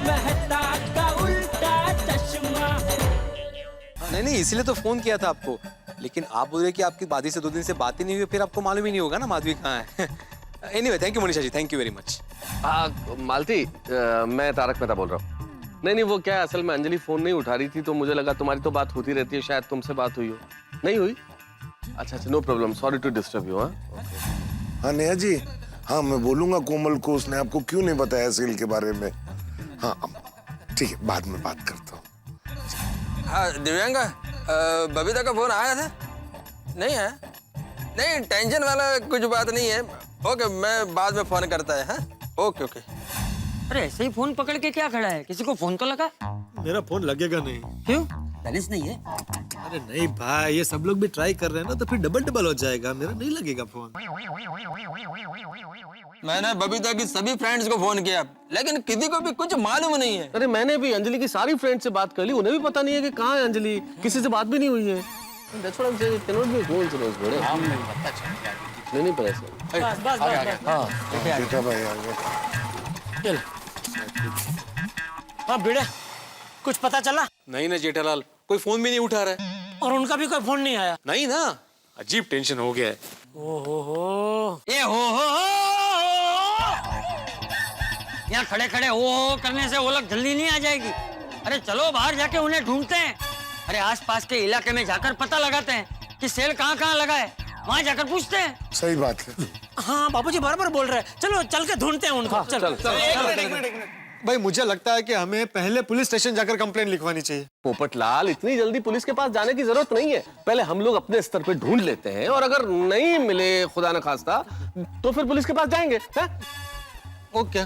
मेहता का उल्टा चश्मा। नहीं नहीं, इसीलिए तो फोन किया था आपको, लेकिन आप बोल रहे कि आपकी माधवी से 2 दिन से बात ही नहीं हुई, फिर आपको मालूम ही नहीं होगा ना माधवी कहाँ है। Anyway, thank you Manisha ji, thank you very much. Malti, मैं तारक मेहता बोल रहा हूँ। नहीं, वो क्या है, असल में अंजलि फोन नहीं उठा रही थी तो मुझे लगा तुम्हारी तो बात होती रहती है, शायद तुमसे बात हुई हो। नहीं हुई? अच्छा, no problem, sorry to disturb you. हाँ नेहा जी, हाँ मैं बोलूंगा कोमल को, उसने आपको क्यों नहीं बताया सेल के बारे में। हाँ ठीक है, बाद में बात करता हूँ। हाँ दिव्यांगा, बबीता का फोन आया था? नहीं है? नहीं, टेंशन वाला कुछ बात नहीं है। ओके, मैं बाद में फोन करता है। हाँ ओके ओके। अरे ऐसे ही फोन पकड़ के क्या खड़ा है, किसी को फोन तो लगा। मेरा फोन लगेगा नहीं। क्यों, बैलेंस नहीं है? अरे नहीं भाई, ये सब लोग भी ट्राई कर रहे हैं ना, तो फिर डबल हो जाएगा, मेरा नहीं लगेगा फोन। मैंने बबीता की सभी फ्रेंड्स को फोन किया, लेकिन किसी को भी कुछ मालूम नहीं है। अरे मैंने भी अंजलि की सारी फ्रेंड से बात कर ली, उन्हें भी पता नहीं है कि कहाँ है अंजलि, किसी से बात भी नहीं हुई है। That's what I'm saying. It cannot be a coincidence, बड़े। नहीं पर ऐसा। बस। हाँ, बेटा भाई आ गए। चल। हाँ बेटा, कुछ पता चला? नहीं ना जेठालाल, कोई फोन भी नहीं उठा रहा है। और उनका भी कोई फोन नहीं आया? नहीं ना, अजीब टेंशन हो गया है। ओहो, ये हो यहाँ खड़े खड़े हो करने से वो लोग जल्दी नहीं आ जाएगी। अरे चलो बाहर जाके उन्हें ढूंढते हैं। अरे आसपास के इलाके में जाकर पता लगाते हैं कि सेल कहाँ कहाँ लगा है, वहाँ जाकर पूछते हैं। सही बात है। हाँ बाबूजी बराबर बोल रहे हैं, चलो चल के ढूंढते हैं उनको। चलो एक मिनट। भाई मुझे लगता है कि हमें पहले पुलिस स्टेशन जाकर कंप्लेंट लिखवानी चाहिए। पोपटलाल, इतनी जल्दी पुलिस के पास जाने की जरूरत नहीं है। पहले हम लोग अपने स्तर पे ढूंढ लेते हैं, और अगर नहीं मिले खुदा न खास्ता तो फिर पुलिस के पास जाएंगे। ओके।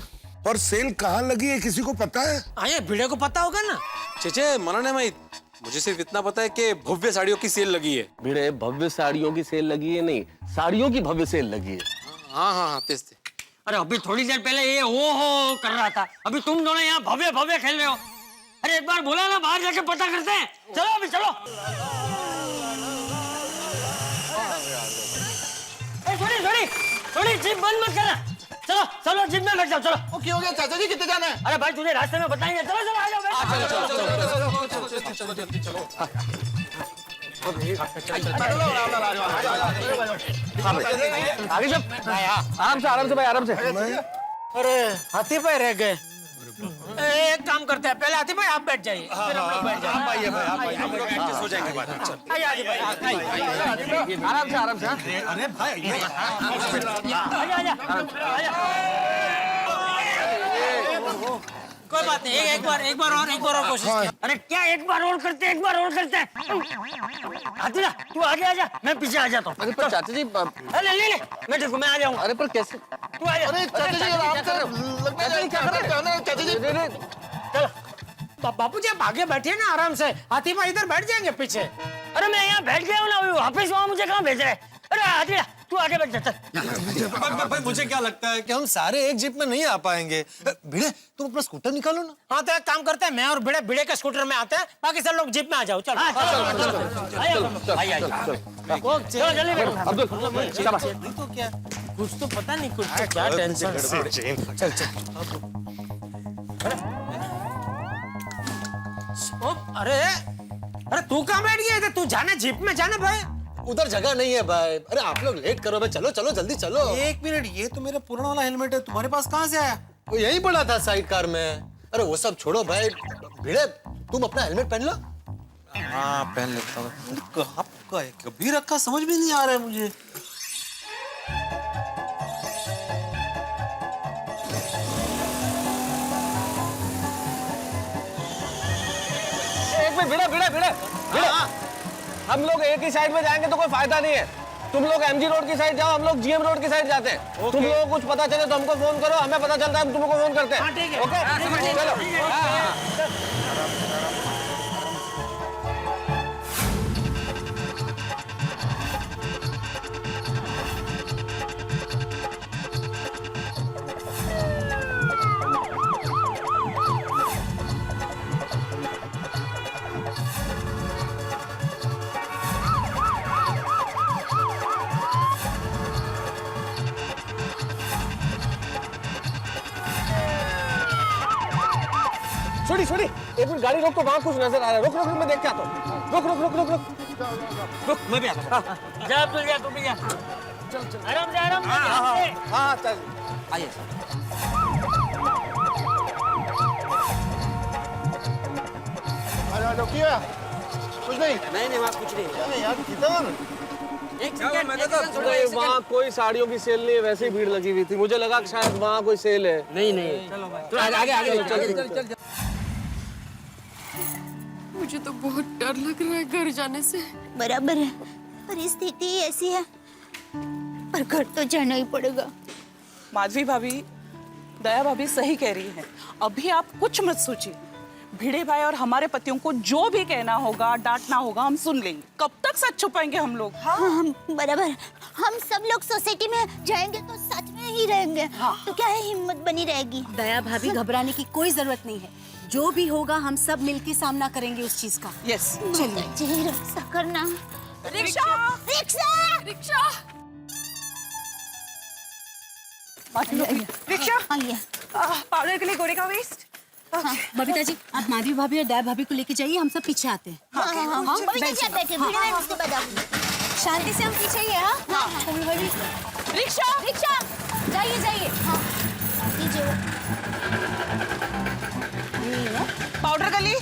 और सेल कहाँ लगी है, किसी को पता है? आये भिड़े को पता होगा ना। चेचे मना नहीं माहित, मुझे सिर्फ इतना पता है कि भव्य साड़ियों की सेल लगी है। भिड़े, भव्य साड़ियों की सेल लगी है नहीं, साड़ियों की भव्य सेल लगी है। हाँ तेज थे। अरे अभी थोड़ी देर पहले ये हो कर रहा था, अभी तुम दोनों यहाँ भव्य भव्य खेल रहे हो। अरे एक बार बोला ना, बाहर जाके पता करते हैं। चलो अभी चलो। थोड़ी जीप बंद मत करना। चलो चलो जीप में बैठ जाओ, चलो। ओके हो गया चाचा जी, कितने जाना है? अरे भाई तुझे रास्ते में बताएंगे, चलो चलो आ जाओ। आगे जब आराम से भाई, आराम से। अरे हाथी भाई रह गए। एक काम करते हैं, पहले हाथी भाई आप बैठ जाइए, फिर हम लोग बैठ जाएंगे। हम लोग एडजस्ट हो जाएंगे बाद में। चल आइए हाथी भाई, आराम से। अरे भाई कोई बात नहीं, एक बार और कोशिश किया। अरे क्या एक बार और करते हैं। हाथी ना तू आगे आ जा, मैं पीछे आ जाता हूँ। अरे पर चाचा जी, ले मैं देखो, मैं आ जाऊंगा। अरे पर कैसे? तू आ जा। अरे चाचा जी, आप क्या कर रहे हो? चाचा जी, चलो बापू जी आप आगे बैठिए ना आराम से, हाथी भाई इधर बैठ जाएंगे पीछे। अरे मैं यहाँ बैठ गया हूँ ना, वापस वहाँ मुझे कहाँ भेज रहे हैं? अरे हाथी ना तू आगे बैठ जा, चल। भाई मुझे क्या लगता है कि हम सारे एक जीप में नहीं आ पाएंगे। भिड़े तुम अपना स्कूटर निकालो ना। हाँ तो एक काम करते हैं, मैं और भिड़े के स्कूटर में आते हैं, बाकी सब लोग जीप में आ जाओ। चलो चलो जल्दी बैठो। अब्दुल, शाबाश। तो क्या कुछ तो पता नहीं, कुछ तो क्या टेंशन। चल अरे तू कहाँ बैठ गया था? तू जाने जीप में जाने भाई। उधर जगह नहीं है भाई। अरे आप लोग लेट करो भाई, चलो जल्दी चलो। एक मिनट, ये तो मेरा पुराना वाला हेलमेट है, तुम्हारे पास कहाँ से आया? वो यही पड़ा था साइड कार में। अरे वो सब छोड़ो भाई, भिड़े तुम अपना हेलमेट पहन लो। हाँ पहन लेता हूँ। कहाँ कभी रखा समझ भी नहीं आ रहा है मुझे। भिड़े, हम लोग एक ही साइड में जाएंगे तो कोई फायदा नहीं है। तुम लोग एमजी रोड की साइड जाओ, हम लोग जीएम रोड की साइड जाते हैं। तुम लोगों को कुछ पता चले तो हमको फोन करो, हमें पता चलता है हम तुमको फोन करते हैं। ओके चलो। छोड़ी छोड़ी, एक मिनट गाड़ी रोक, तो वहाँ कुछ नजर आ रहा है। रुक रुक रुक, मैं देख के आता हूँ। रुक रुक रुक रुक रुक रुक, मैं भी आता हूँ। जा तू भी जा। आराम से आराम से। हाँ चल आइए कुछ नहीं। नहीं वहाँ कुछ नहीं यार किधर? एक सेकंड नहीं, वहाँ कोई साड़ियों की सेल नहीं है, वैसे ही भीड़ लगी हुई थी। मुझे लगा कि शायद वहाँ कोई सेल है। नहीं तू आगे आगे चल मुझे तो बहुत डर लग रहा है घर जाने से। बराबर है, परिस्थिति ऐसी है, पर घर तो जाना ही पड़ेगा। माधवी भाभी, दया भाभी सही कह रही है। अभी आप कुछ मत सोचिए। भिड़े भाई और हमारे पतियों को जो भी कहना होगा, डांटना होगा, हम सुन लेंगे। कब तक सच छुपाएंगे हम लोग? हम बराबर, हम सब लोग सोसाइटी में जाएंगे तो सच में ही रहेंगे। तो क्या है, हिम्मत बनी रहेगी। दया भाभी, घबराने की कोई जरूरत नहीं है। जो भी होगा हम सब मिलके सामना करेंगे उस चीज का। यस, चलिए रक्षा करना। रिक्शा रिक्शा रिक्शा रिक्शा, आइए। पाउडर के लिए गोरे का वेस्ट। बबीता जी, आप माधवी भाभी और दया भाभी को लेके जाइए, हम सब पीछे आते हैं। बैठे बैठे, भिड़े भाई उसके बाद आऊंगी। शांति से हम पीछे ही है। हाँ रिक्शा रिक्शा, जाइए जाइए। पाउडर गली।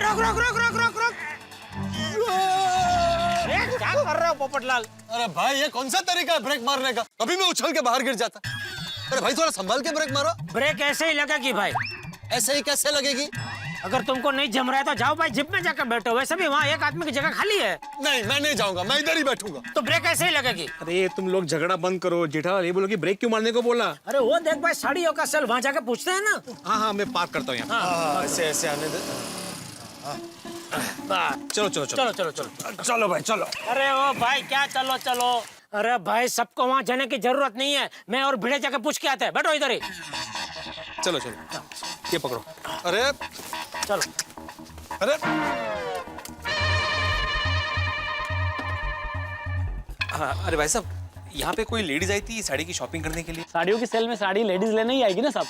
रुक रुक रुक रुक रुक रुक। क्या कर रहे हो पोपटलाल? अरे भाई, ये कौन सा तरीका है ब्रेक मारने का? अभी मैं उछल के बाहर गिर जाता। अरे भाई, थोड़ा संभाल के ब्रेक मारो। ब्रेक ऐसे ही लगेगी भाई। ऐसे ही कैसे लगेगी? अगर तुमको नहीं जम रहा है तो जाओ भाई, जिप में जाकर बैठो। वैसे भी वहाँ एक आदमी की जगह खाली है। नहीं, मैं नहीं जाऊंगा, मैं इधर ही बैठूंगा। तो ब्रेक ऐसे ही लगेगी। अरे तुम लोग झगड़ा बंद करो। जेठालाल ये बोलो कि ब्रेक क्यों मारने को बोला? अरे वो देख भाई, साड़ियों का सेल वहाँ जाकर पूछते हैं ना। हाँ, मैं पार्क करता हूँ यहाँ। ऐसे ऐसे आने दे। चलो चलो चलो चलो चलो चलो चलो भाई चलो। अरे ओ भाई, क्या चलो चलो? अरे भाई, सबको वहाँ जाने की जरूरत नहीं है। मैं और भिड़े जाके पूछ के आते हैं। बैठो इधर ही। चलो चलो, ये पकड़ो। अरे चलो। अरे हाँ, अरे भाई साहब, यहाँ पे कोई लेडीज आई थी साड़ी की शॉपिंग करने के लिए। साड़ियों की सेल में साड़ी लेडीज लेने ही आएगी ना साहब?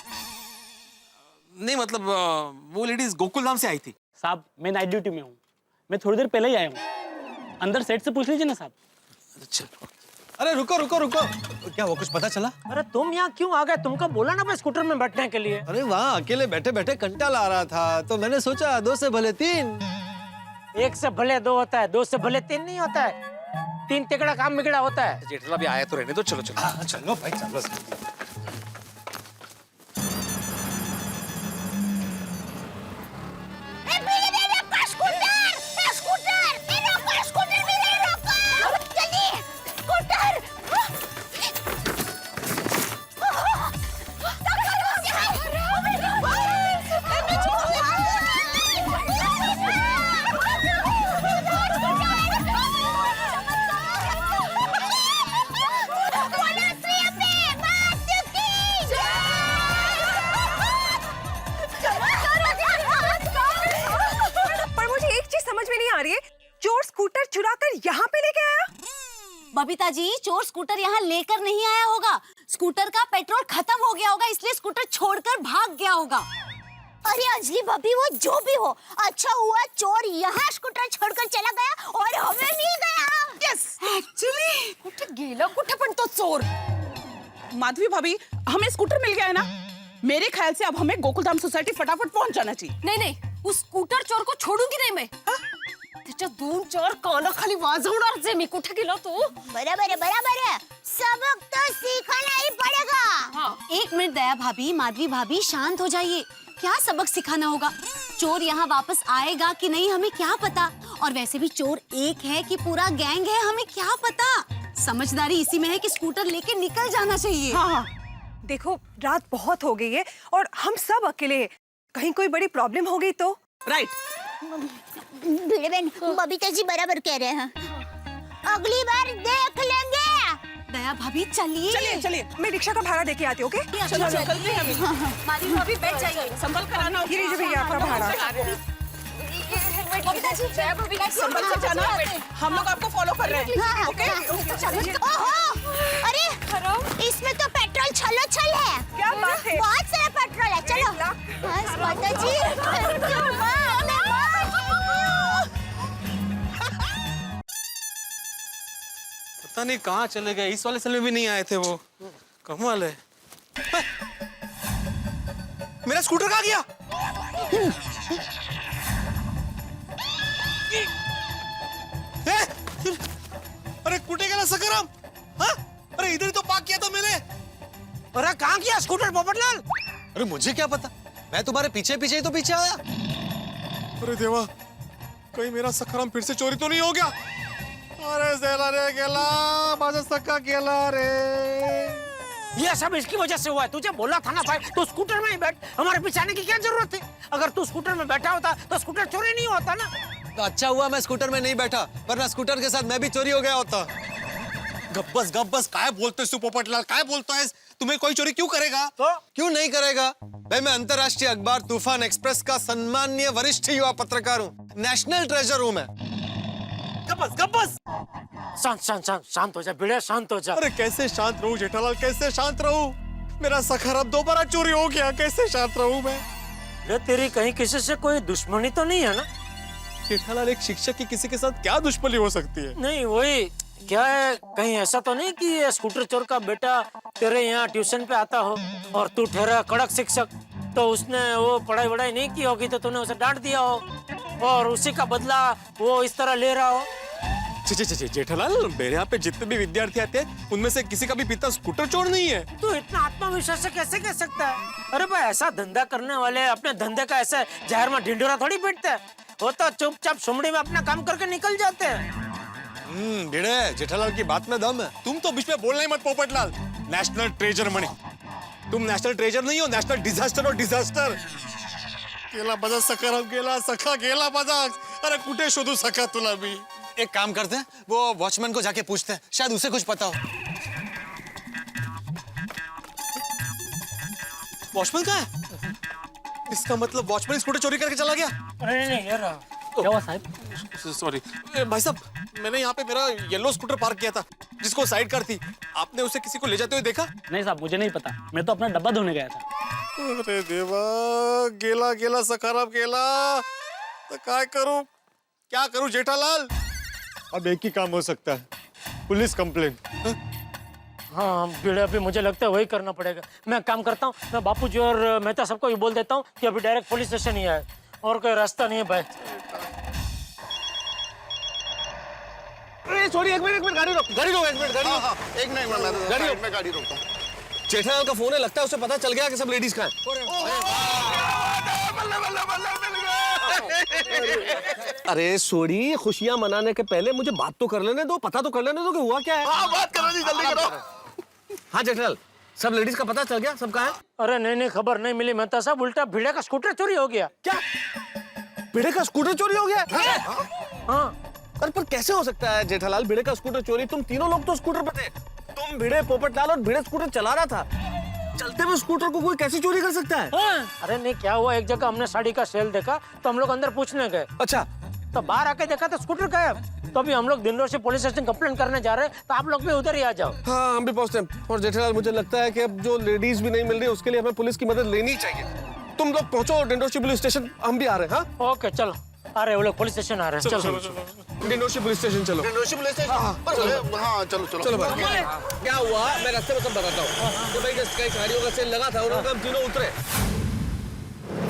नहीं मतलब वो लेडीज गोकुल धाम से आई थी। साहब, मैं नाइट ड्यूटी में हूँ, मैं थोड़ी देर पहले ही आया हूँ। अंदर सेट से पूछ लीजिए ना साहब। चलो। अरे रुको रुको रुको, क्या वो कुछ पता चला? अरे तुम यहाँ क्यों आ गए? तुमको बोला ना मैं स्कूटर में बैठने के लिए। अरे वहाँ अकेले बैठे बैठे कंटाला आ रहा था, तो मैंने सोचा 2 से भले 3। 1 से भले 2 होता है, 2 से भले 3 नहीं होता है। 3 तिकड़ा काम बिगड़ा होता है। जेठालाल अभी आया तो रहने दो। चलो चलो। चलो भाई चलो। चोर स्कूटर चुराकर यहाँ पे लेके आया? बबीता जी, चोर स्कूटर यहाँ लेकर नहीं आया होगा। स्कूटर का पेट्रोल खत्म हो गया होगा, इसलिए स्कूटर छोड़कर भाग गया होगा। अरे अंजलि भाभी, वो जो भी हो, अच्छा हुआ चोर यहाँ स्कूटर छोड़कर चला गया और हमें मिल गया। यस, एक्चुअली कुठे गेला कुठे पण तो चोर? माधवी भाभी, हमें स्कूटर मिल गया है ना। मेरे ख्याल से अब हमें गोकुलधाम सोसाइटी फटाफट पहुंच जाना चाहिए। नहीं नहीं, उस स्कूटर चोर को छोडूंगी नाही मैं। त्याच्या 2-4 कानाखाली वाजवणार जे मी। कुठे गेला तो? बराबर है, बराबर है। सबक तो सीखना ही पड़ेगा। हाँ। 1 मिनट दया भाभी, माधवी भाभी, शांत हो जाइए। क्या सबक सिखाना होगा? चोर यहाँ वापस आएगा कि नहीं हमें क्या पता। और वैसे भी चोर एक है कि पूरा गैंग है, हमें क्या पता। समझदारी इसी में है कि स्कूटर लेके निकल जाना चाहिए। हाँ। देखो, रात बहुत हो गई है और हम सब अकेले हैं। कहीं कोई बड़ी प्रॉब्लम हो गई तो? राइट। भिड़े बहन, बबीता जी बराबर कह रहे हैं। अगली बार देख लेंगे। दया भाभी चलिए। चलिए चलिए, मैं रिक्शा का भाड़ा देके आती हूँ, ओके? चलो चलते हैं अभी। माधवी भाभी बैठ जाइए। संभल कर आना, गिरी जी भैया आपका भाड़ा। बबीता जी, जया भाभी संभल कर जाना, हम लोग आपको फॉलो कर रहे हैं, ओके? ओहो, अरे इसमें तो पेट्रोल छलो छल है। क्या बात है? बहुत सारा पेट्रोल है। चलो बस माता जी, क्यों माँ? पता नहीं कहाँ चले गए, इस वाले सेल में भी नहीं आए थे वो। कमाल है। मेरा स्कूटर कहाँ गया? अरे कुटे गया सकरम? हाँ? अरे इधर ही तो पार्क किया था मैंने। अरे कहाँ किया स्कूटर पोपटलाल? अरे मुझे क्या पता, मैं तुम्हारे पीछे पीछे ही तो पीछे आया। अरे देवा, कहीं मेरा सकरम फिर से चोरी तो नहीं हो गया? अरे ज़ेला रे गेला, बाजा सक्का गेला रे। ये सब इसकी वजह से हुआ है। तुझे बोला था ना भाई, तू स्कूटर में ही बैठ, हमारे पीछे आने की क्या जरूरत थी? अगर तू स्कूटर में बैठा होता तो स्कूटर चोरी नहीं होता ना। तो अच्छा हुआ मैं स्कूटर में नहीं बैठा, वरना स्कूटर के साथ मैं भी चोरी हो गया होता। गब्बस काय बोलते तू पोपटलाल, काय बोलता है? तुम्हें कोई चोरी क्यों करेगा? तो क्यों नहीं करेगा भाई? मैं अंतर्राष्ट्रीय अखबार तूफान एक्सप्रेस का सम्माननीय वरिष्ठ युवा पत्रकार हूँ, नेशनल ट्रेजर हूँ मैं। गब्बस शांत हो जा भिड़े, शांत हो जा। अरे कैसे शांत रहूं जेठालाल, कैसे शांत रहूं? मेरा सकरम दोबारा चोरी हो गया, कैसे शांत रहूं मैं? अरे तेरी कहीं किसी से कोई दुश्मनी तो नहीं है ना? जेठालाल, एक शिक्षक की किसी के साथ क्या दुश्मनी हो सकती है? नहीं वही क्या है, कहीं ऐसा तो नहीं कि ये स्कूटर चोर का बेटा तेरे यहाँ ट्यूशन पे आता हो और तू ठहरा कड़क शिक्षक, तो उसने वो पढ़ाई वढ़ाई नहीं की होगी तो तूने उसे डांट दिया हो और उसी का बदला वो इस तरह ले रहा हो। जेठालाल, मेरे यहाँ पे जितने भी विद्यार्थी आते हैं उनमें से किसी का भी पिता स्कूटर चोर नहीं है। तू इतना आत्मविश्वास से कैसे कह सकता है? अरे भाई, ऐसा धंधा करने वाले अपने धंधे का ऐसे जहर में ढिंडोरा थोड़ी पीटते हैं। वो तो चुपचाप सुमड़ी में अपना काम करके निकल जाते हैं। भिड़े, जेठालाल की बात में दम है। तुम तो बीच में बोलना ही मत पोपटलाल। नेशनल ट्रेजर मणि, तुम नेशनल ट्रेजर नहीं हो, नेशनल डिजास्टर और डिजास्टर। गेला बजा सकरम गेला, सखा गेला बजा। अरे कुठे शोधू सखा तुला भी? एक काम करते हैं, वो वॉचमैन को जाके पूछते हैं, शायद उसे कुछ पता हो। वॉचमैन कहाँ है? इसका मतलब वॉचमैन स्कूटर चोरी करके चला गया? अरे नहीं यार, क्या हुआ साहब? सॉरी भाई साहब, मैंने यहाँ पे मेरा येलो स्कूटर पार्क किया था जिसको साइड कार थी। आपने उसे किसी को ले जाते हुए देखा? नहीं साहब, मुझे नहीं पता, मैं तो अपना डब्बा धोने गया था। अरे देवा, गेला गेला सखाराम गेला, तो क्या करूं जेठालाल? अब एक ही काम हो सकता है, पुलिस कंप्लेंट। हाँ भिड़े, अभी मुझे लगता है वही करना पड़ेगा। मैं काम करता हूँ, मैं बापूजी और मेहता सबको भी बोल देता हूँ कि अभी डायरेक्ट पुलिस स्टेशन ही आए, और कोई रास्ता नहीं है भाई। सॉरी, एक मिनट गाड़ी रोक, एक मिनट गाड़ी रोक, एक मिनट मैं गाड़ी रोकता हूँ। जेठालाल का फोन है, लगता है उसे पता चल गया कि सब लेडीज कहाँ हैं। अरे सोरी, खुशियां मनाने के पहले मुझे बात तो कर लेने दो, पता तो कर लेने दो कि हुआ क्या है। बात करो जी, जल्दी करो। हाँ जेठालाल, सब लेडीज का पता चल गया, सब कहाँ है? अरे नहीं, खबर नहीं मिली मेहता साहब, उल्टा भिड़े का स्कूटर चोरी हो गया। क्या भिड़े का स्कूटर चोरी हो गया? हाँ। अरे पर कैसे हो सकता है जेठालाल, भिड़े का स्कूटर चोरी? तुम तीनों लोग तो स्कूटर पे थे, तुम, भिड़े, पोपटलाल और भिड़े स्कूटर चला रहा था। चलते हुए स्कूटर को कोई कैसे चोरी कर सकता है? हाँ। अरे नहीं, क्या हुआ, एक जगह हमने साड़ी का सेल देखा तो हम लोग अंदर पूछने गए। अच्छा, तो बाहर आके देखा तो स्कूटर गायब। तो अभी हम लोग दिनरोज से पुलिस स्टेशन कंप्लेंट करने जा रहे हैं, तो आप लोग भी उधर ही आ जाओ। हाँ हम भी पहुंचते हैं। और जेठालाल, मुझे लगता है कि अब जो लेडीज भी नहीं मिल रही, उसके लिए हमें पुलिस की मदद लेनी चाहिए। तुम लोग पहुंचो डिंडोशी पुलिस स्टेशन, हम भी आ रहे हैं। हाँ ओके चलो, आ रहे वो लोग पुलिस स्टेशन आ रहे हैं। चलो डिंडोशी पुलिस स्टेशन चलो। Dindoshi police station? हाँ चलो भाई। क्या हुआ, मैं रास्ते में सब बताता हूँ। तो भाई कई गाड़ियों का सेल लगा था, उन्होंने हम तीनों उतरे।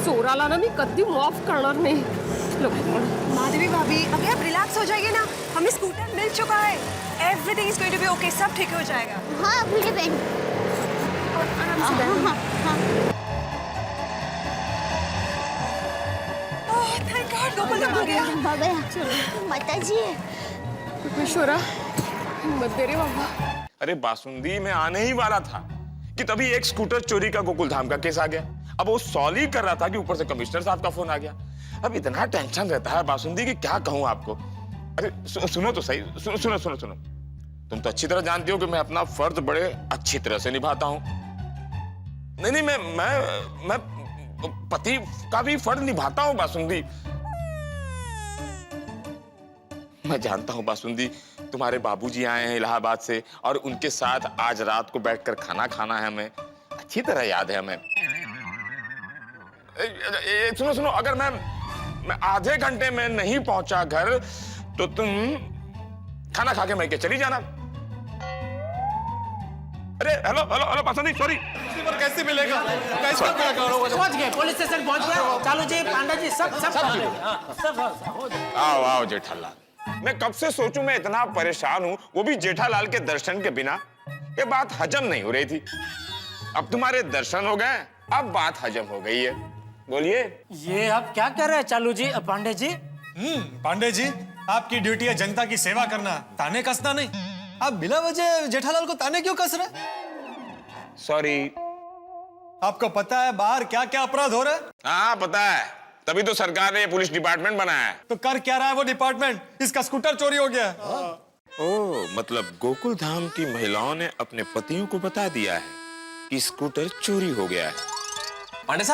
चोराला ना मी कधी माफ करणार नाही। माधवी भाभी, अभी आप रिलैक्स हो जाइए ना, हमें स्कूटर मिल चुका है। Everything is going to be okay, सब ठीक हो जाएगा। हाँ भिड़े बहन, ओह थैंक गॉड, गोपाल हो गया। माता जी, ईश्वरा मत दे रे बाबा। अरे बासुंदी, मैं आने ही वाला था कि तभी एक स्कूटर चोरी का गोकुल धाम का केस आ गया। अब वो सॉल्व ही कर रहा था कि ऊपर से कमिश्नर साहब का फोन आ गया। अब इतना टेंशन रहता है बासुंदी कि क्या कहूं आपको। अरे सुनो तो सही, सुनो। तुम तो अच्छी तरह जानती हो कि मैं अपना फर्ज बड़े अच्छी तरह से निभाता हूं। नहीं, मैं पति का भी फर्ज निभाता हूं बासुंदी। मैं जानता हूं बासुंदी, तुम्हारे बाबूजी आए हैं इलाहाबाद से और उनके साथ आज रात को बैठकर खाना खाना है हमें, अच्छी तरह याद है हमें। सुनो, अगर मैं आधे घंटे में नहीं पहुंचा घर तो तुम खाना खा के मैं चली जाना। अरे हेलो बासुंदी, सॉरी। कैसे मिलेगा? पहुंच गए, पुलिस स्टेशन पहुंच गए। चालू जी, पांडा जी, सब आओ जेठालाल। मैं कब से सोचूं, मैं इतना परेशान हूं, वो भी जेठालाल के दर्शन के बिना। ये बात हजम नहीं हो रही थी। अब तुम्हारे दर्शन हो गए, अब बात हजम हो गई है। बोलिए। ये आप क्या कर रहे हैं चालू जी, पांडे जी? पांडे जी, आपकी ड्यूटी है जनता की सेवा करना, ताने कसना नहीं। आप बिना वजह जेठालाल को ताने क्यों कस रहे? सॉरी। आपको पता है बाहर क्या क्या अपराध हो रहा है? हाँ पता है, तभी तो सरकार ने पुलिस डिपार्टमेंट बनाया है। तो कर क्या रहा है वो डिपार्टमेंट? इसका स्कूटर चोरी हो गया। ओह, मतलब गोकुल धाम की महिलाओं ने अपने पतियों को बता दिया है कि स्कूटर चोरी हो गया है। पांडे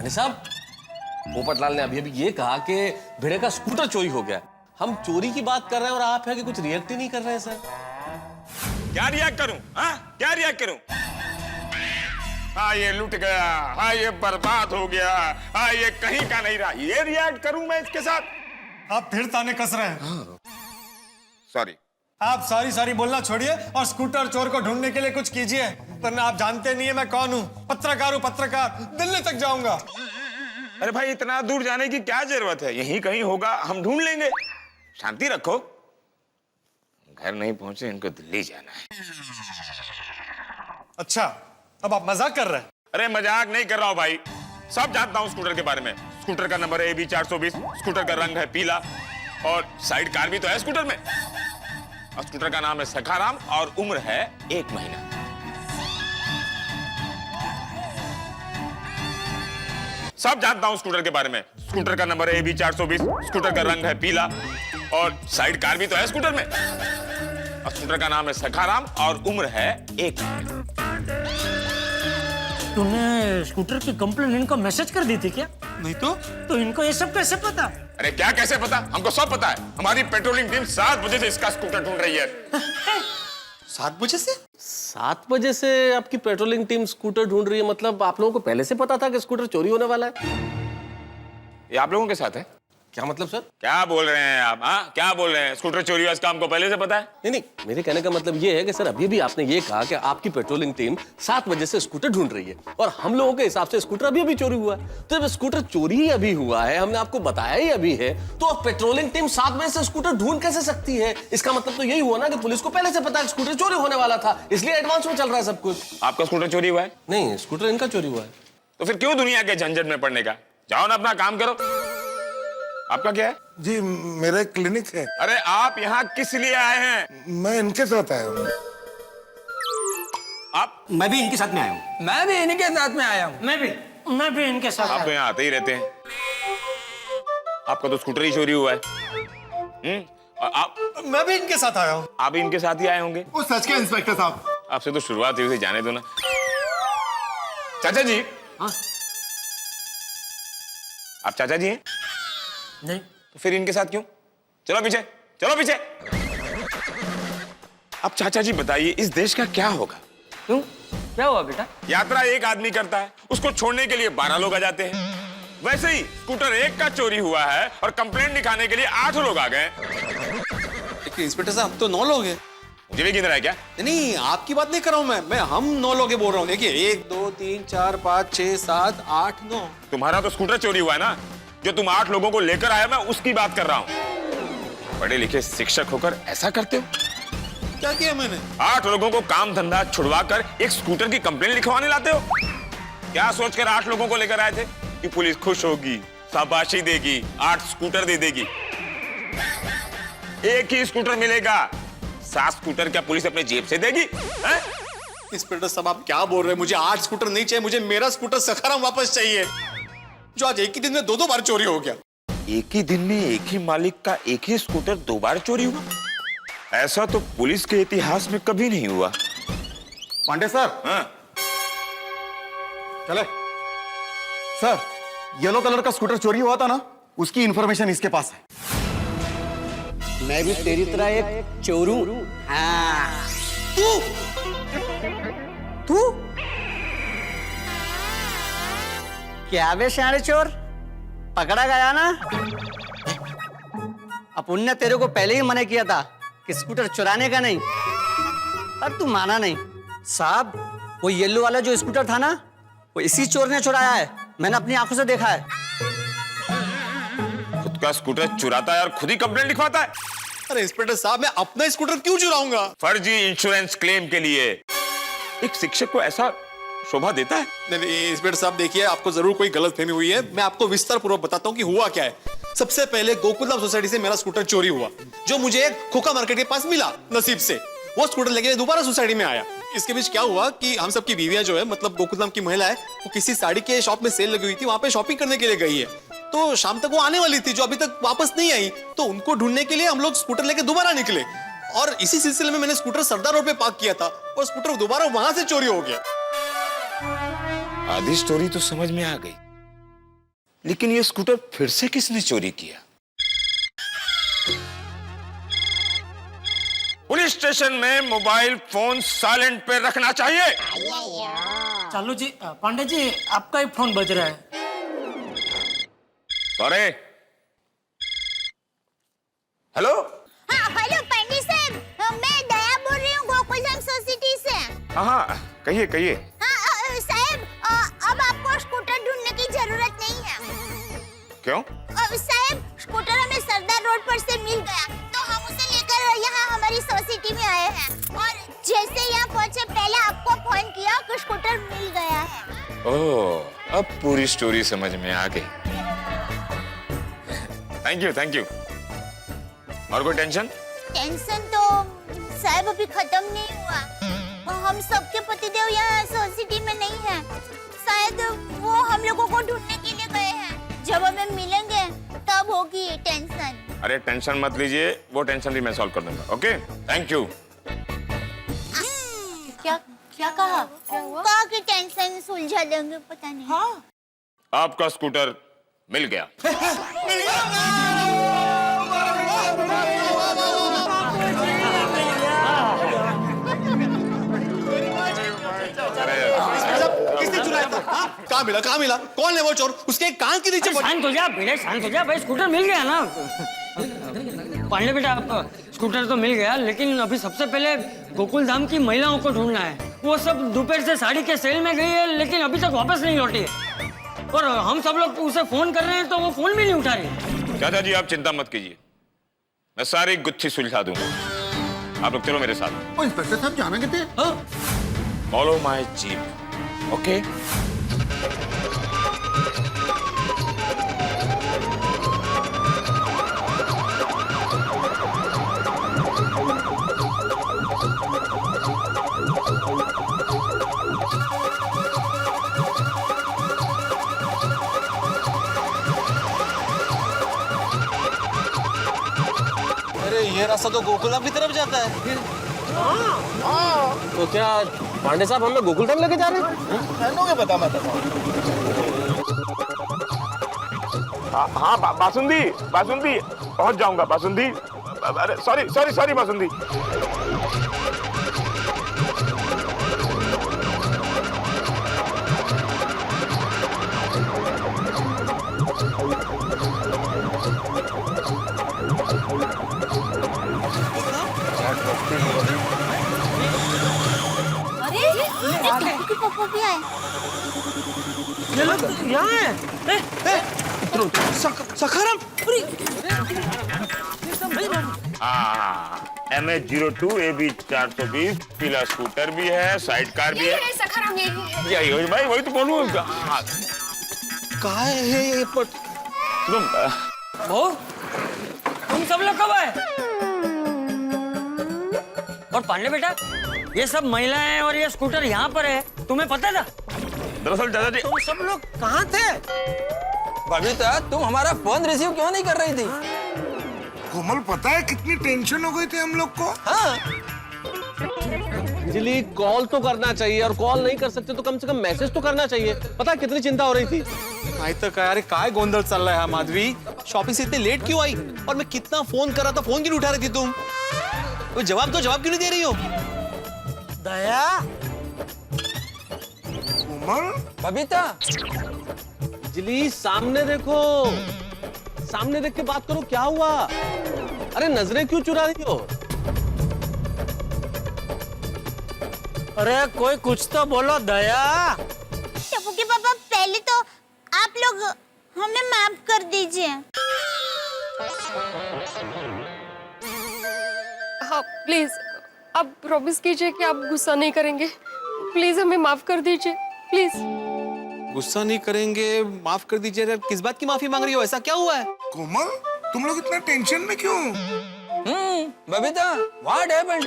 साहब, पोपटलाल ने अभी ये कहा कि भिड़े का स्कूटर चोरी हो गया। हम चोरी की बात कर रहे हैं और आप है कि कुछ रिएक्ट ही नहीं कर रहे हैं सर। क्या रिएक्ट करूं? हाँ, क्या रिएक्ट करूं? हाँ ये लुट गया, हाँ ये बर्बाद हो गया, हाँ ये कहीं का नहीं रहा, ये रिएक्ट करूं मैं इसके साथ? आप फिर ताने कस रहे हैं। सॉरी। आप सारी बोलना छोड़िए और स्कूटर चोर को ढूंढने के लिए कुछ कीजिए, वरना आप जानते नहीं है मैं कौन हूँ। पत्रकार हूँ, पत्रकार। दिल्ली तक जाऊंगा। अरे भाई, इतना दूर जाने की क्या जरूरत है? यहीं कहीं होगा, हम ढूंढ लेंगे। शांति रखो। घर नहीं पहुंचे, इनको दिल्ली जाना है। अच्छा, अब आप मजाक कर रहे हैं? अरे मजाक नहीं कर रहा हूं भाई, सब जानता हूं स्कूटर के बारे में। स्कूटर का नंबर है AB 420, स्कूटर का रंग है पीला और साइड कार भी तो है स्कूटर में। और स्कूटर का नाम है सखाराम और उम्र है 1 महीना। सब जानता हूं स्कूटर के बारे में। स्कूटर का नंबर है AB 420, स्कूटर का रंग है पीला और साइड कार भी तो है स्कूटर में। और स्कूटर का नाम है सखाराम और उम्र है 1 महीना। तूने स्कूटर की कंप्लेन इनको मैसेज कर दी थी क्या? नहीं तो इनको ये सब कैसे पता? अरे क्या कैसे पता? हमको सब पता है। हमारी पेट्रोलिंग टीम 7 बजे से इसका स्कूटर ढूंढ रही है। 7 बजे से? 7 बजे से आपकी पेट्रोलिंग टीम स्कूटर ढूंढ रही है? मतलब आप लोगों को पहले से पता था कि स्कूटर चोरी होने वाला है? ये आप लोगों के साथ है? क्या मतलब सर? क्या बोल रहे हैं आप? हाँ, क्या बोल रहे हैं? स्कूटर चोरी हुआ इसका हमको पहले से पता है? नहीं, मेरे कहने का मतलब ये है कि सर अभी भी आपने ये कहा कि आपकी पेट्रोलिंग टीम 7 बजे से स्कूटर ढूंढ रही है और हम लोगों के हिसाब से स्कूटर अभी चोरी हुआ है। तो जब स्कूटर चोरी ही अभी हुआ है, हमने आपको बताया ही अभी है, तो पेट्रोलिंग टीम 7 बजे से स्कूटर ढूंढ कैसे सकती है? इसका मतलब तो यही हुआ ना कि पुलिस को पहले से पता है स्कूटर चोरी होने वाला था, इसलिए एडवांस में चल रहा है सब कुछ। आपका स्कूटर चोरी हुआ है? नहीं, स्कूटर इनका चोरी हुआ है। तो फिर क्यों दुनिया के झंझट में पड़ने का? जाओ ना अपना काम करो। आपका क्या है? जी मेरा एक क्लिनिक है। अरे आप यहाँ किस लिए आए हैं? मैं इनके साथ आया हूँ। आप? मैं भी इनके साथ में आया हूँ। मैं भी इन्हीं के साथ में आया हूँ। मैं भी इनके साथ। आप तो यहाँ आते ही रहते हैं। आपका तो स्कूटर ही चोरी हुआ है। और आप? मैं भी इनके साथ आया हूँ। आप भी इनके साथ ही आए होंगे। वो सच के इंस्पेक्टर साहब। आपसे तो शुरुआत हुई, जाने दो ना। चाचा जी। हाँ? आप चाचा जी हैं? नहीं। तो फिर इनके साथ क्यों? चलो पीछे, चलो पीछे। अब चाचा जी बताइए, इस देश का क्या होगा? क्यों, क्या हुआ बेटा? यात्रा एक आदमी करता है, उसको छोड़ने के लिए 12 लोग आ जाते हैं। वैसे ही स्कूटर एक का चोरी हुआ है और कंप्लेंट लिखाने के लिए 8 लोग आ गए। इंस्पेक्टर साहब, तो 9 लोग हैं। मुझे भी गिन रहा है क्या? नहीं, आपकी बात नहीं कर रहा हूं मैं हम 9 लोग बोल रहा हूँ। देखिए 1 2 3 4 5 6 7 8 9। तुम्हारा तो स्कूटर चोरी हुआ है ना, जो तुम 8 लोगों को लेकर आए, मैं उसकी बात कर रहा हूँ। पढ़े लिखे शिक्षक होकर ऐसा करते हो? क्या किया मैंने? 8 लोगों को काम धंधा छुड़वा कर एक स्कूटर की कंप्लेंट लिखवाने लाते हो? क्या सोचकर 8 लोगों को लेकर आए थे कि पुलिस खुश होगी, शाबाशी देगी, 8 स्कूटर दे देगी? एक ही स्कूटर मिलेगा, 7 स्कूटर क्या पुलिस अपने जेब से देगी? इंस्पेक्टर साहब, आप क्या बोल रहे हैं? मुझे 8 स्कूटर नहीं चाहिए, मुझे मेरा स्कूटर सखाराम वापस चाहिए, जो आज एक ही दिन में 2 बार चोरी हो गया। एक ही दिन में एक ही मालिक का एक ही स्कूटर 2 बार चोरी हुआ? ऐसा तो पुलिस के इतिहास में कभी नहीं हुआ। पांडे सर। हाँ? चले सर, येलो कलर का स्कूटर चोरी हुआ था ना, उसकी इंफॉर्मेशन इसके पास है। मैं भी तेरी तरह एक चोरू। हाँ। तू क्या बे शाणे चोर, पकड़ा गया ना? अपन ने तेरे को पहले ही मना किया था कि स्कूटर चुराने का नहीं, पर तू माना नहीं। साहब, वो येलो वाला जो स्कूटर था ना, वो इसी चोर ने चुराया है। मैंने अपनी आंखों से देखा है। खुद का स्कूटर चुराता है और खुद ही कंप्लेंट लिखवाता है। अरे इंस्पेक्टर साहब, मैं अपना स्कूटर क्यों चुराऊंगा? फर्जी इंश्योरेंस क्लेम के लिए एक शिक्षक को ऐसा शोभा देता है? नहीं इंस्पेक्टर साहब, देखिए आपको जरूर कोई गलतफहमी हुई है। मैं आपको विस्तार पूर्वक बताता हूँ कि हुआ क्या है। सबसे पहले गोकुलधाम सोसाइटी से मेरा स्कूटर चोरी हुआ, जो मुझे खोखा मार्केट के पास मिला नसीब से। वो स्कूटर लेके दोबारा सोसाइटी में आया। इसके बीच क्या हुआ कि हम सबकी बीवियां जो है, मतलब गोकुलधाम की महिला है, वो किसी साड़ी के शॉप में सेल लगी हुई थी, वहां पे शॉपिंग करने के लिए गई है। तो शाम तक वो आने वाली थी, जो अभी तक वापस नहीं आई। तो उनको ढूंढने के लिए हम लोग स्कूटर लेके दोबारा निकले, और इसी सिलसिले में मैंने स्कूटर सरदार रोड पे पार्क किया था, और स्कूटर दोबारा वहां से चोरी हो गया। आधी स्टोरी तो समझ में आ गई, लेकिन ये स्कूटर फिर से किसने चोरी किया? पुलिस स्टेशन में मोबाइल फोन साइलेंट पे रखना चाहिए। चालू जी, पांडे जी आपका ही फोन बज रहा है। सॉरी। हेलो। हाँ हेलो पांडे साहब, मैं दया बोल रही हूँ गोकुलधाम सोसाइटी से। हाँ, कहिए कहिए। हाँ साहब, अब आपको स्कूटर ढूंढने की जरूरत नहीं है। क्यों? साहब, स्कूटर हमें सरदार रोड पर से मिल गया, तो हम उसे लेकर यहाँ हमारी सोसाइटी में आए हैं। और जैसे यहाँ पहुँचे, पहले आपको फोन किया कि स्कूटर मिल गया है। ओह, अब पूरी स्टोरी समझ में आ गई। Thank you. और कोई टेंशन? टेंशन तो साहब अभी खत्म नहीं हुआ। हम सबके पतिदेव यहाँ सोसाइटी में नहीं है। शायद वो हम लोगों को ढूंढने के लिए गए हैं। जब हमें मिलेंगे तब होगी ये टेंशन। अरे टेंशन मत लीजिए, वो टेंशन भी मैं सॉल्व कर दूंगा। Okay, thank you. क्या कहा? कहा कि टेंशन सुलझा देंगे, पता नहीं। हाँ। आपका स्कूटर मिल गया। किसने चुराया था? कहाँ मिला? कौन है वो चोर? उसके कान के नीचे। शांत हो जा बेटे, शांत हो जा भाई। स्कूटर मिल गया ना पांडे बेटा, आप स्कूटर तो मिल गया, लेकिन अभी सबसे पहले गोकुलधाम की महिलाओं को ढूंढना है। वो सब दोपहर से साड़ी के सेल में गई है, लेकिन अभी तक वापस नहीं लौटी है। और हम सब लोग उसे फोन कर रहे हैं तो वो फोन भी नहीं उठा रही। दादाजी आप चिंता मत कीजिए, मैं सारी गुत्थी सुलझा दूंगा। आप लोग चलो मेरे साथ। इंस्पेक्टर साहब जाना कितने? Follow my jeep, okay? अरे ये रास्ता तो गोकुलधाम की तरफ जाता है। तो क्या पांडे साहब हमें गोकुलधाम लेके जा रहे हैं? पता मत। हाँ, बासुंदी पहुंच जाऊंगा। बासुंदी, अरे सॉरी बासुंदी। अरे पापा भी आए। ये लोग यहाँ हैं। सखाराम। MH02 AB 420 पीला स्कूटर भी है, साइड कार भी है। सखाराम यही हो भाई, वही तो बोलूँ। कहाँ है ये पट? तुम सब लोग कब आए? और पांडे बेटा, ये सब महिलाएं और ये स्कूटर यहाँ पर है, तुम्हें पता था? दरअसल दादाजी, तुम सब लोग कहाँ थे? बबीता, तुम हमारा फोन रिसीव क्यों नहीं कर रही थी? कोमल, पता है कितनी टेंशन हो गई थी हम लोग को? हाँ, अंजलि, कॉल तो करना चाहिए, और कॉल नहीं कर सकते तो कम से कम मैसेज तो करना चाहिए। पता है कितनी चिंता हो रही थी। आई तो क्या, अरे काय गोंधळ चाललाय हा माधवी? शॉपिंग से इतने लेट क्यों आई? और मैं कितना फोन कर रहा था, फोन क्यों नहीं उठा रही थी तुम? कोई जवाब क्यों नहीं दे रही हो? दया, कोमल, बबीता, अंजलि, सामने देखो, सामने देख के बात करो, क्या हुआ? अरे नजरें क्यों चुरा रही हो? अरे कोई कुछ तो बोलो दया। टप्पू के पापा, पहले तो आप लोग हमें माफ कर दीजिए। हाँ प्लीज, आप प्रॉमिस कीजिए कि आप गुस्सा नहीं करेंगे। प्लीज हमें माफ कर दीजिए, प्लीज। गुस्सा नहीं करेंगे, माफ कर दीजिए। यार, किस बात की माफी मांग रही हो? ऐसा क्या हुआ है? कोमल, तुम लोग इतना टेंशन में क्यों? Babita, what happened?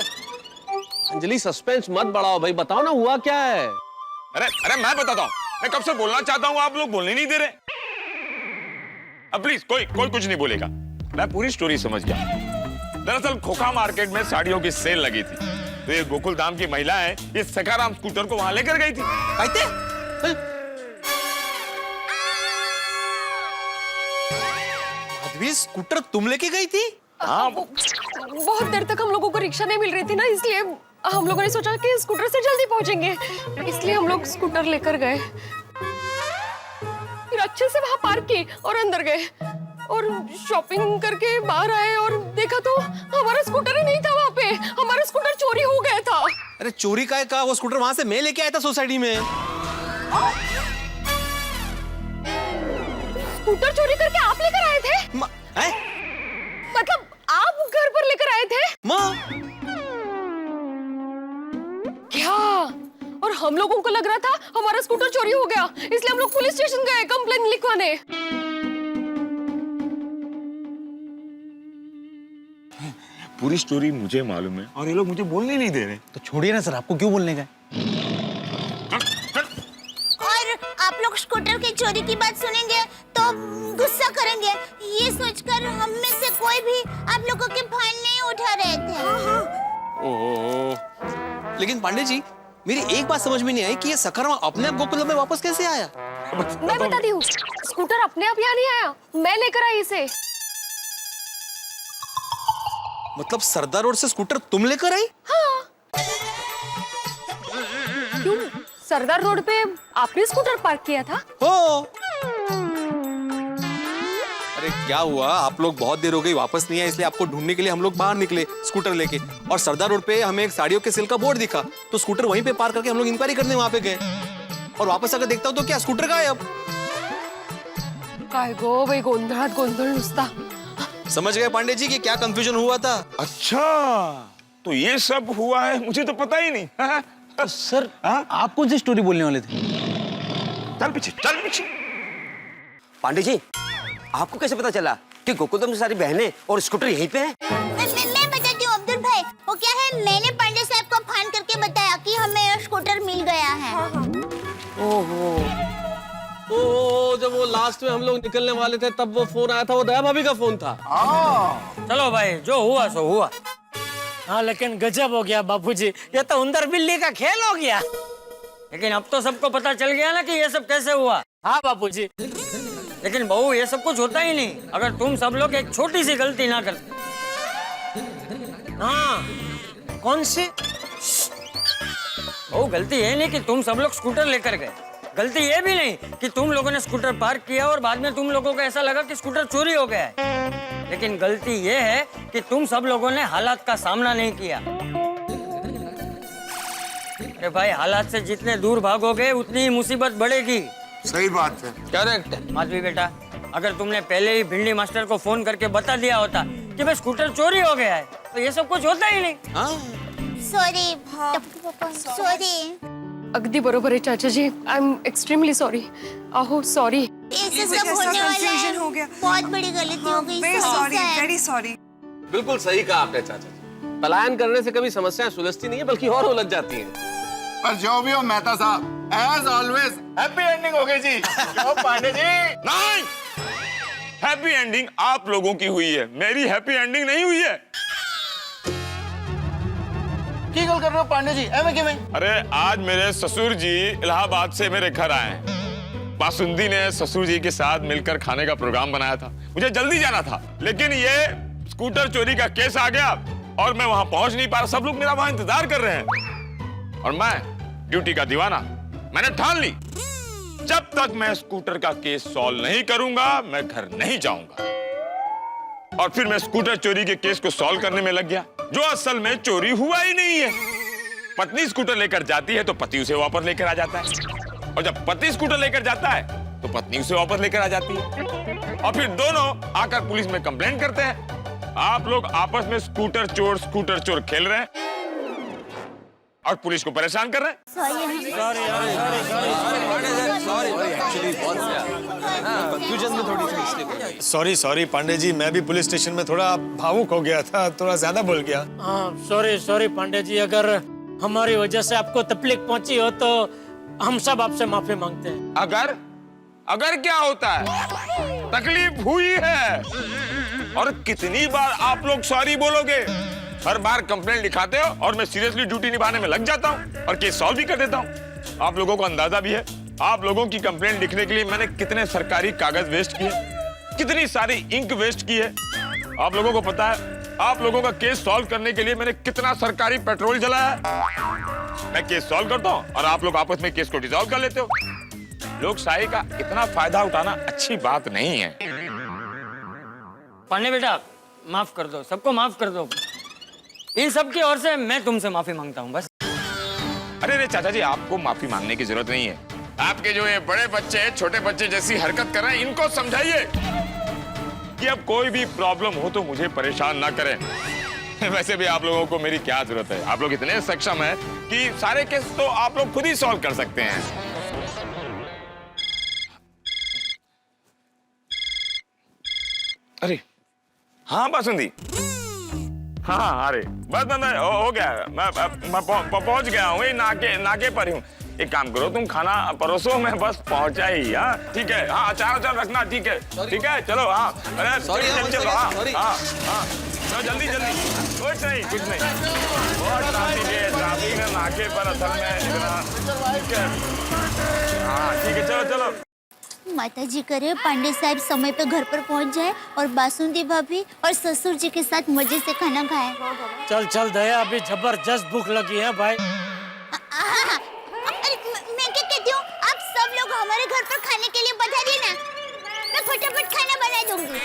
Anjali, suspense मत बढ़ाओ भाई, बताओ ना हुआ क्या है। अरे अरे मैं बताता हूँ, मैं कब से बोलना चाहता हूँ, आप लोग बोलने नहीं दे रहे। अब प्लीज कोई कुछ नहीं बोलेगा, मैं पूरी स्टोरी समझ गया। दरअसल खोखा मार्केट में साड़ियों की सेल लगी थी, तो ये गोकुल धाम की महिलाएं ये सखाराम स्कूटर को वहां लेकर गई थी। माधवी, स्कूटर तुम लेके गई थी? हाँ, बहुत देर तक हम लोगों को रिक्शा नहीं मिल रही थी ना, इसलिए हम लोगों ने सोचा कि स्कूटर से जल्दी पहुंचेंगे, इसलिए हम लोग स्कूटर लेकर गए। फिर अच्छे से वहां पार्क की और अंदर गए और शॉपिंग करके बाहर आए और देखा तो हमारा स्कूटर ही नहीं था वहां पे। हमारा स्कूटर चोरी हो गया था। अरे चोरी का वो स्कूटर वहां से मैं लेके आया था सोसाइटी में। स्कूटर चोरी करके आप लेकर आए थे? मतलब आप घर पर लेकर आए थे? क्या? और हम लोगों को लग रहा था हमारा स्कूटर चोरी हो गया, इसलिए हम लोग पुलिस स्टेशन गए कंप्लेंट लिखवाने। पूरी स्टोरी मुझे मालूम है और ये लोग मुझे बोलने नहीं दे रहे। तो छोड़िए ना सर, आपको क्यों बोलने गए? और आप लोग स्कूटर की चोरी की बात सुनेंगे तो गुस्सा करेंगे, ये सोचकर हम में से कोई भी आप लोगों के फोन नहीं उठा रहे थे। ओह, लेकिन पांडे जी, मेरी एक बात समझ में नहीं आई कि ये सखाराम अपने आप गोकुल में वापस कैसे आया? मैं बताती हूँ, स्कूटर अपने आप यहाँ नहीं आया, मैं लेकर आई इसे। मतलब सरदार रोड से स्कूटर तुम लेकर आई? हाँ। क्यों? सरदार रोड पे आपने स्कूटर पार्क किया था? हो। अरे क्या हुआ, आप लोग बहुत देर हो गई वापस नहीं आए, इसलिए आपको ढूंढने के लिए हम लोग बाहर निकले स्कूटर लेके, और सरदार रोड पे हमें एक साड़ियों के सेल का बोर्ड दिखा, तो स्कूटर वहीं पे पार्क करके हम लोग इंक्वायरी करने वहां पे गए, और वापस आकर देखता हूँ तो क्या स्कूटर गायब। काय गो बाई, गोंधळात गोंधळ नुसता। समझ गए पांडे जी कि क्या कंफ्यूजन हुआ था? अच्छा, तो ये सब हुआ है, मुझे तो पता ही नहीं। तो सर, आप कौन सी स्टोरी बोलने वाले थे? चल पीछे, चल पीछे। पांडे जी, आपको कैसे पता चला कि गोकुलधाम की सारी बहनें और स्कूटर यहीं पे है? मैं बताती हूँ अब्दुल भाई, वो क्या है, मैंने पांडे साहब को फोन करके बताया कि हमें स्कूटर मिल गया है। ओहो, तो जब वो लास्ट में हम लोग निकलने वाले थे तब वो फोन आया था, वो दया भाभी का फोन था। चलो भाई, जो हुआ सो हुआ। हाँ लेकिन गजब हो गया बापूजी, ये तो उंदर बिल्ली का खेल हो गया। लेकिन अब तो सबको पता चल गया ना कि ये सब कैसे हुआ। हाँ बापूजी। लेकिन बहू, ये सब कुछ होता ही नहीं अगर तुम सब लोग एक छोटी सी गलती ना करते। हाँ, कौन सी? बहू, गलती ये नहीं कि तुम सब लोग स्कूटर लेकर गए, गलती ये भी नहीं कि तुम लोगों ने स्कूटर पार्क किया और बाद में तुम लोगों को ऐसा लगा कि स्कूटर चोरी हो गया है। लेकिन गलती ये है कि तुम सब लोगों ने हालात का सामना नहीं किया। अरे भाई, हालात से जितने दूर भागोगे उतनी ही मुसीबत बढ़ेगी। सही बात है। करेक्ट है। माधवी बेटा, अगर तुमने पहले ही भिंडी मास्टर को फोन करके बता दिया होता कि भाई स्कूटर चोरी हो गया है, तो ये सब कुछ होता ही नहीं। सॉरी टप्पू पापा, सॉरी। अगदी बरोबर है चाचा जी, आई एम एक्सट्रीमली सॉरी। आहो सॉरी। ऐसे सब होने वाला है, हो गया, बहुत बड़ी गलती हो गई। Very sorry. बिल्कुल सही कहा आपने चाचा जी, पलायन करने से कभी समस्याएं सुलझती नहीं है बल्कि और उलझ जाती हैं। पर जो भी हो मेहता साहब, एज ऑलवेज हैप्पी एंडिंग हो गई जी। क्यों पांडे जी? नहीं, हैप्पी एंडिंग आप लोगों की हुई है, मेरी हैप्पी एंडिंग नहीं हुई है। की गल कर रहे हो पांडे जी? एवं के में? अरे आज मेरे ससुर जी इलाहाबाद से मेरे घर आए। बासुंदी ने ससुर जी के साथ मिलकर खाने का प्रोग्राम बनाया था। मुझे जल्दी जाना था, लेकिन ये स्कूटर चोरी का केस आ गया और मैं वहां पहुंच नहीं पा रहा। सब लोग मेरा वहां इंतजार कर रहे हैं और मैं ड्यूटी का दीवाना, मैंने ठान ली जब तक मैं स्कूटर का केस सॉल्व नहीं करूंगा मैं घर नहीं जाऊंगा। और फिर मैं स्कूटर चोरी के केस को सॉल्व करने में लग गया, जो असल में चोरी हुआ ही नहीं है। पत्नी स्कूटर लेकर जाती है तो पति उसे वापस लेकर आ जाता है, और जब पति स्कूटर लेकर जाता है तो पत्नी उसे वापस लेकर आ जाती है, और फिर दोनों आकर पुलिस में कंप्लेंट करते हैं। आप लोग आपस में स्कूटर चोर खेल रहे हैं और पुलिस को परेशान कर रहे हैं। सॉरी पांडे जी, मैं भी पुलिस स्टेशन में थोड़ा भावुक हो गया था, थोड़ा ज्यादा बोल गया। सॉरी पांडे जी, अगर हमारी वजह से आपको तकलीफ पहुंची हो तो हम सब आपसे माफी मांगते हैं। अगर क्या होता है, तकलीफ हुई है और कितनी बार आप लोग सॉरी बोलोगे? हर बार कंप्लेंट लिखाते हो और मैं सीरियसली ड्यूटी निभाने में लग जाता हूँ और केस सॉल्व भी कर देता हूँ। आप लोगों को अंदाजा भी है, आप लोगों की कंप्लेंट लिखने के लिए मैंने कितने सरकारी कागज वेस्ट किए, कितनी सारी इंक वेस्ट की है। आप लोगों को पता है, आप लोगों का केस सॉल्व करने के लिए मैंने कितना सरकारी पेट्रोल जलाया है। मैं केस सॉल्व करता हूँ और आप लोग आपस में केस को डिसॉल्व कर लेते हो। लोकशाही का इतना फायदा उठाना अच्छी बात नहीं है। पांडे बेटा माफ कर दो, सबको माफ कर दो। इन सब की ओर से मैं तुमसे माफी मांगता हूँ बस। अरे चाचा जी, आपको माफी मांगने की जरूरत नहीं है। आपके जो ये बड़े बच्चे छोटे बच्चे जैसी हरकत कर रहे हैं, इनको समझाइए कि अब कोई भी प्रॉब्लम हो तो मुझे परेशान ना करें। वैसे भी आप लोगों को मेरी क्या जरूरत है, आप लोग इतने सक्षम हैं कि सारे केस तो आप लोग खुद ही सॉल्व कर सकते हैं। अरे हाँ बासुंदी, हाँ अरे बस मैं हो गया, मैं पहुंच गया हूँ, नाके पर हूँ। एक काम करो, तुम खाना परोसो, मैं बस पहुंचा ही। हाँ ठीक है, हाँ अचार रखना, ठीक है चलो। हाँ अरे चलो, हाँ चलो जल्दी कुछ नहीं बहुत ट्रैफिक है नाके पर असल में इतना। ठीक है, हाँ ठीक है, चलो। माता जी करे पांडे साहब समय पे घर पर पहुंच जाए और बासुंदी भाभी और ससुर जी के साथ मजे से खाना खाए। चल दया, अभी जबरदस्त भूख लगी है भाई। अरे मैं क्या कहती हूँ, आप सब लोग हमारे घर पर खाने के लिए पधारिए ना, मैं फटाफट खाना बना दूंगी।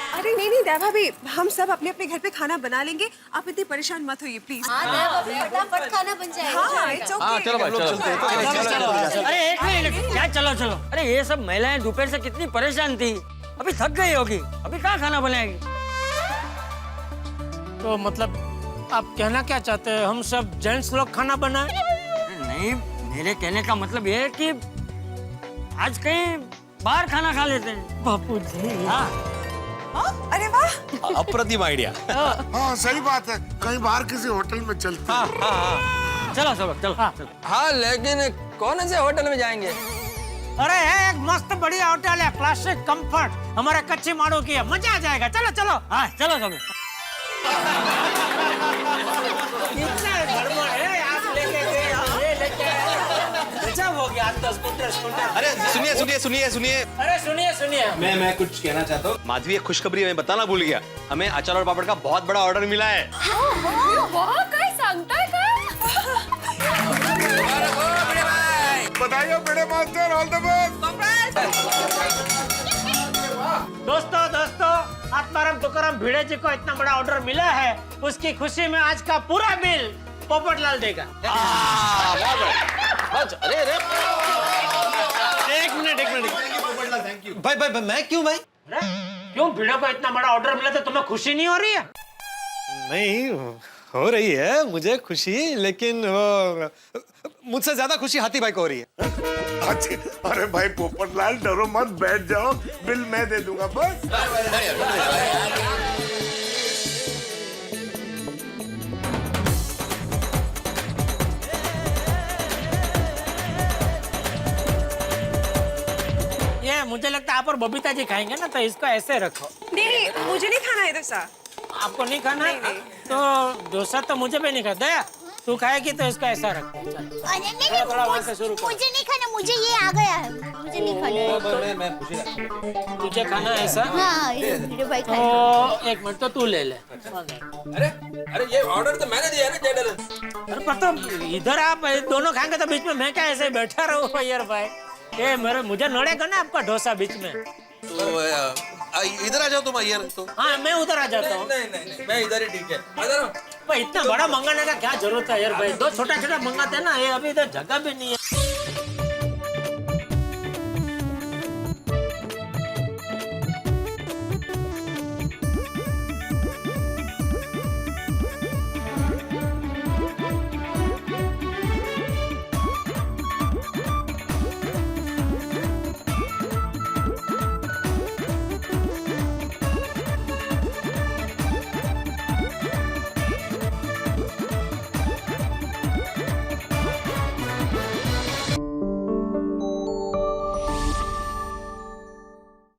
अरे नहीं दया भाभी, हम सब अपने अपने घर पे खाना बना लेंगे, आप इतनी परेशान मत होइए प्लीज। फटाफट खाना बन जाएगा। हाँ, it's okay। चलो भाई, चलो। अरे एक मिनट, क्या चलो। अरे ये सब महिलाएं दोपहर से कितनी परेशान थी, अभी थक गई होगी, अभी कहाँ खाना बनाएगी? तो मतलब आप कहना क्या चाहते हैं, हम सब जेंट्स लोग खाना बनाए? नहीं, मेरे कहने का मतलब ये है कि आज कहीं बाहर खाना खा लेते हैं। बापू जी, हाँ अरे वाह, अप्रतिम आइडिया। हाँ सही बात है, कहीं बाहर किसी होटल में चलते हैं। चलो। हाँ लेकिन कौन से होटल में जाएंगे? अरे है एक मस्त बढ़िया होटल है, क्लासिक कंफर्ट, हमारा कच्ची माड़ो की है, मजा आ जाएगा। चलो। हाँ चलो सब। कितना गड़बड़ है, आप लेके गए, हम ये लेके आए, गजब हो गया। आज तो स्कूटर। अरे सुनिए। अरे सुनिए। मैं कुछ कहना चाहता हूँ। माधवी, एक खुशखबरी है, मैं बताना भूल गया। हमें अचार और पापड़ का बहुत बड़ा ऑर्डर मिला है। वाह, काय सांगताय काय? बताइए बड़े मास्टर, ऑल द बेस्ट। दोस्तों, आत्माराम तुकाराम भिड़े जी को इतना बड़ा ऑर्डर मिला है, उसकी खुशी में आज का पूरा बिल पोपटलाल देगा। अरे एक मिनट। भाई मैं क्यों भाई? क्यों, भिड़े को इतना बड़ा ऑर्डर मिला तो तुम्हें खुशी नहीं हो रही है? नहीं हो रही है मुझे खुशी, लेकिन मुझसे ज्यादा खुशी हाथी भाई को हो रही है। अच्छा, अरे भाई पोपटलाल डरो मत, बैठ जाओ, बिल मैं दे दूंगा बस। ये मुझे लगता है आप और बबीता जी खाएंगे ना, तो इसको ऐसे रखो। नहीं, मुझे नहीं खाना है डोसा। आपको नहीं खाना? तो डोसा तो मुझे भी नहीं खाता। दया, तू खाएगी तो इसको ऐसा रखते हैं। चल। अरे नहीं, थोड़ा वहाँ से शुरू कर। मुझे नहीं खाना, मुझे ये आ गया है, मुझे नहीं खाना। मैं खुशी रखता तुझे खाना है ऐसा? हाँ, ये मेरे भाई खाएंगे। तो एक मिनट, तो तू ले ले। अरे ये ऑर्डर तो मैंने दिया है ना जनरल। अरे पर तो इधर आप दोनों खाएंगे तो बीच में मैं क्या ऐसे बैठा रहूँ यार भाई? ये मुझे नड़ेगा ना आपका डोसा बीच में। तो इधर आ जाओ तुम यार। तो हाँ, मैं उधर आ जाता हूँ। नहीं, मैं इधर ही ठीक है। भाई इतना बड़ा मंगाने का क्या जरूरत है यार भाई? दो छोटा छोटा मंगाते हैं ना, ये अभी इधर जगह भी नहीं है।